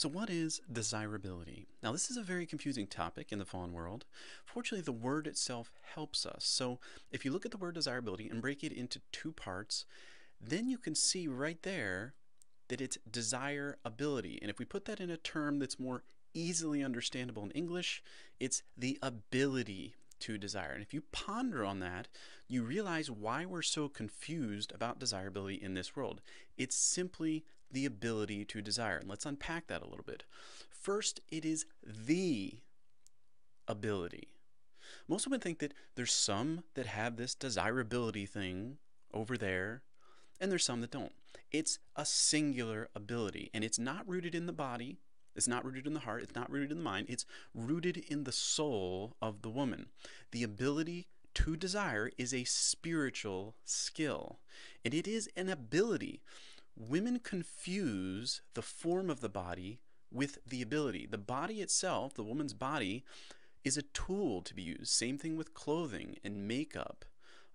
So what is desirability? Now this is a very confusing topic in the fallen world. Fortunately, the word itself helps us. So if you look at the word desirability and break it into two parts, then you can see right there that it's desirability. And if we put that in a term that's more easily understandable in English, it's the ability to desire. And if you ponder on that, you realize why we're so confused about desirability in this world. It's simply the ability to desire. And let's unpack that a little bit. First, it is the ability. Most women think that there's some that have this desirability thing over there, and there's some that don't. It's a singular ability, and it's not rooted in the body, it's not rooted in the heart, it's not rooted in the mind, it's rooted in the soul of the woman. The ability to desire is a spiritual skill, and it is an ability. Women confuse the form of the body with the ability. The body itself, the woman's body, is a tool to be used. Same thing with clothing and makeup,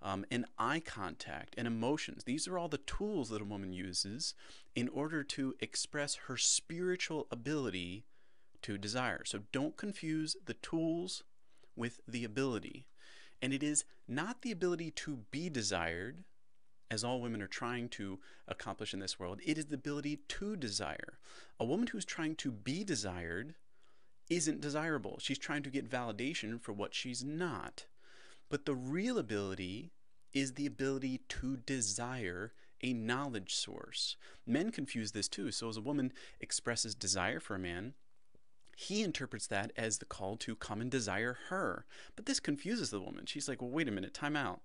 and eye contact and emotions. These are all the tools that a woman uses in order to express her spiritual ability to desire. So don't confuse the tools with the ability. And it is not the ability to be desired, as all women are trying to accomplish in this world. It is the ability to desire. A woman who's trying to be desired isn't desirable. She's trying to get validation for what she's not. But the real ability is the ability to desire a knowledge source. Men confuse this too. So as a woman expresses desire for a man, he interprets that as the call to come and desire her. But this confuses the woman. She's like, well, wait a minute, time out.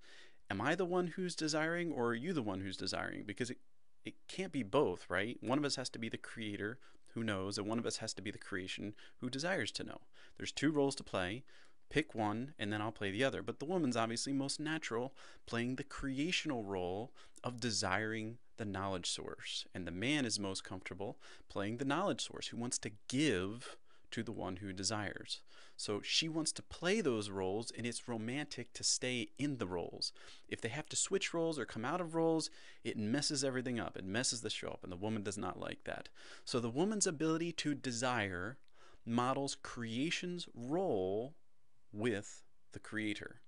Am I the one who's desiring, or are you the one who's desiring? Because it can't be both, right? One of us has to be the creator who knows, and one of us has to be the creation who desires to know. There's two roles to play. Pick one, and then I'll play the other. But the woman's obviously most natural, playing the creational role of desiring the knowledge source. And the man is most comfortable playing the knowledge source, who wants to give to the one who desires. So she wants to play those roles, and it's romantic to stay in the roles. If they have to switch roles or come out of roles, it messes everything up. It messes the show up, and the woman does not like that. So the woman's ability to desire models creation's role with the creator.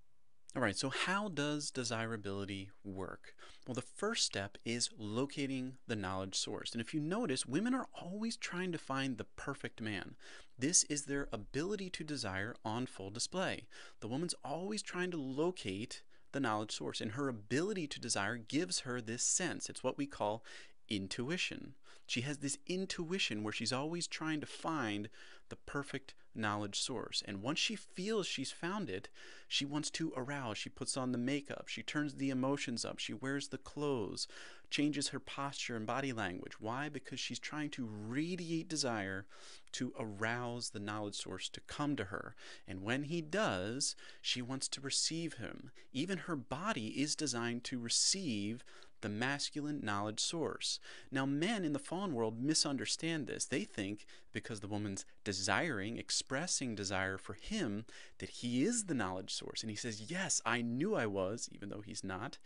All right, so how does desirability work? Well, the first step is locating the knowledge source. And if you notice, women are always trying to find the perfect man. This is their ability to desire on full display. The woman's always trying to locate the knowledge source, and her ability to desire gives her this sense. It's what we call intuition. She has this intuition where she's always trying to find the perfect knowledge source. And once she feels she's found it, she wants to arouse. She puts on the makeup. She turns the emotions up. She wears the clothes, changes her posture and body language. Why? Because she's trying to radiate desire to arouse the knowledge source to come to her. And when he does, she wants to receive him. Even her body is designed to receive the masculine knowledge source. Now, men in the fallen world misunderstand this. They think because the woman's desiring, expressing desire for him, that he is the knowledge source. And he says, yes, I knew I was, even though he's not.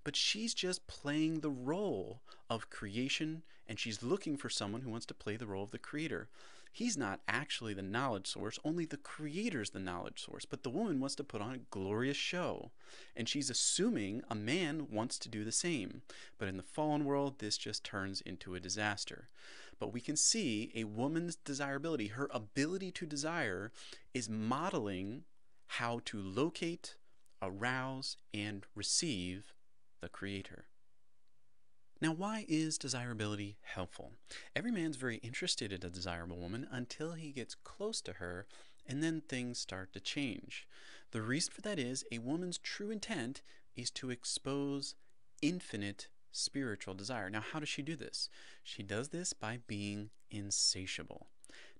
But she's just playing the role of creation, and she's looking for someone who wants to play the role of the creator. He's not actually the knowledge source, only the creator's the knowledge source. But the woman wants to put on a glorious show, and she's assuming a man wants to do the same. But in the fallen world, this just turns into a disaster. But we can see a woman's desirability, her ability to desire, is modeling how to locate, arouse, and receive the creator. Now, why is desirability helpful? Every man's very interested in a desirable woman until he gets close to her, and then things start to change. The reason for that is a woman's true intent is to expose infinite spiritual desire. Now, how does she do this? She does this by being insatiable.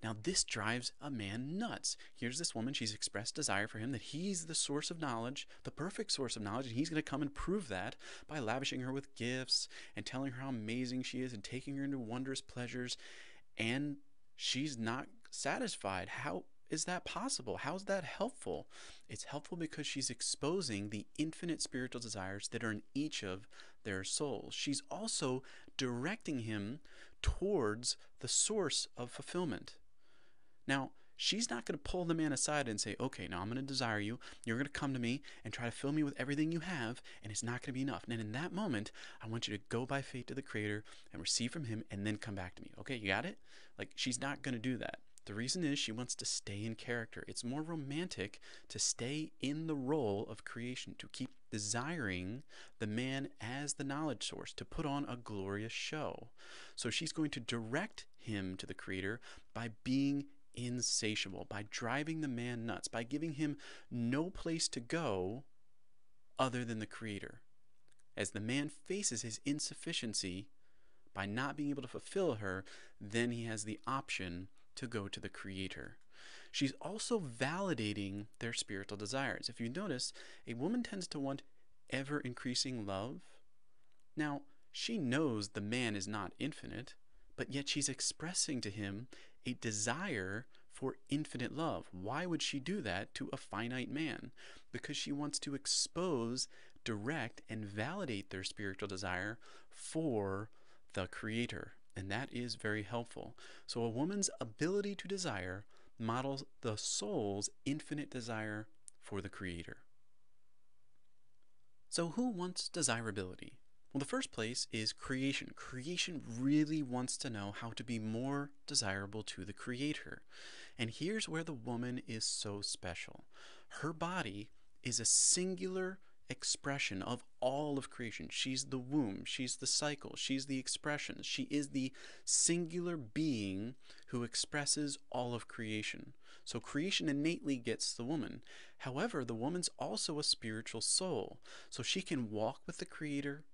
Now, this drives a man nuts. Here's this woman, she's expressed desire for him, that he's the source of knowledge, the perfect source of knowledge, and he's going to come and prove that by lavishing her with gifts and telling her how amazing she is and taking her into wondrous pleasures, and she's not satisfied. How is that possible? How is that helpful? It's helpful because she's exposing the infinite spiritual desires that are in each of their souls. She's also directing him towards the source of fulfillment. Now, she's not going to pull the man aside and say, okay, now I'm going to desire you. You're going to come to me and try to fill me with everything you have, and it's not going to be enough. And in that moment, I want you to go by faith to the Creator and receive from Him and then come back to me. Okay, you got it? Like, she's not going to do that. The reason is she wants to stay in character. It's more romantic to stay in the role of creation, to keep desiring the man as the knowledge source, to put on a glorious show. So she's going to direct him to the Creator by being insatiable, by driving the man nuts, by giving him no place to go other than the Creator. As the man faces his insufficiency by not being able to fulfill her, then he has the option to go to the Creator. She's also validating their spiritual desires. If you notice, a woman tends to want ever increasing love. Now, she knows the man is not infinite, but yet she's expressing to him a desire for infinite love. Why would she do that to a finite man? Because she wants to expose, direct, and validate their spiritual desire for the Creator. And that is very helpful. So a woman's ability to desire models the soul's infinite desire for the Creator. So who wants desirability? Well, the first place is creation. Creation really wants to know how to be more desirable to the Creator. And here's where the woman is so special. Her body is a singular expression of all of creation. She's the womb, she's the cycle, she's the expressions. She is the singular being who expresses all of creation. So creation innately gets the woman. However, the woman's also a spiritual soul. So she can walk with the Creator,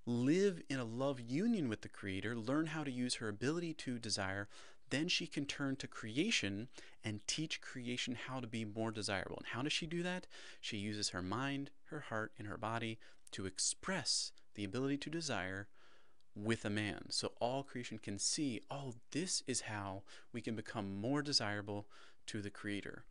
live in a love union with the Creator, learn how to use her ability to desire. Then she can turn to creation and teach creation how to be more desirable. And how does she do that? She uses her mind, her heart, and her body to express the ability to desire with a man. So all creation can see, oh, this is how we can become more desirable to the Creator.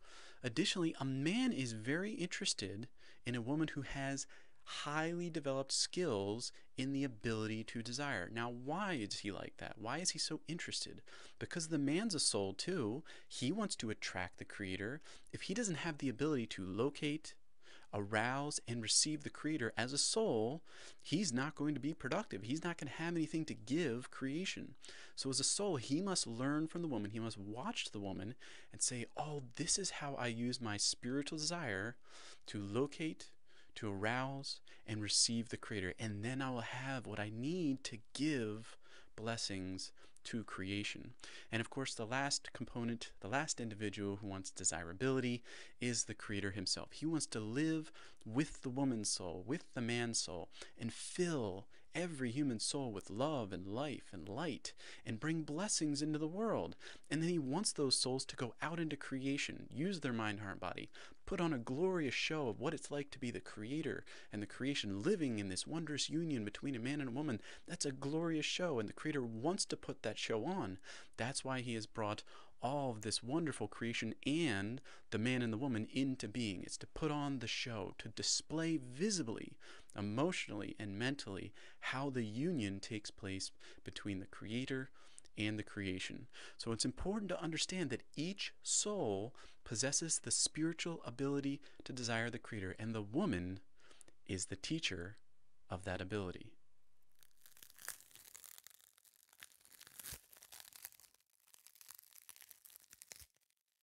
Additionally, a man is very interested in a woman who has highly developed skills in the ability to desire. Now, why is he like that? Why is he so interested? Because the man's a soul too. He wants to attract the Creator. If he doesn't have the ability to locate, arouse, and receive the Creator as a soul, he's not going to be productive. He's not going to have anything to give creation. So as a soul, he must learn from the woman. He must watch the woman and say, oh, this is how I use my spiritual desire to locate, to arouse, and receive the Creator. And then I will have what I need to give blessings to creation. And of course, the last component, the last individual who wants desirability is the Creator himself. He wants to live with the woman's soul, with the man's soul, and fill every human soul with love and life and light, and bring blessings into the world. And then he wants those souls to go out into creation, use their mind, heart, body, put on a glorious show of what it's like to be the Creator and the creation living in this wondrous union between a man and a woman. That's a glorious show, and the Creator wants to put that show on. That's why he has brought all of this wonderful creation and the man and the woman into being. It's to put on the show, to display visibly, emotionally, and mentally how the union takes place between the Creator and the creation. So it's important to understand that each soul possesses the spiritual ability to desire the Creator, and the woman is the teacher of that ability.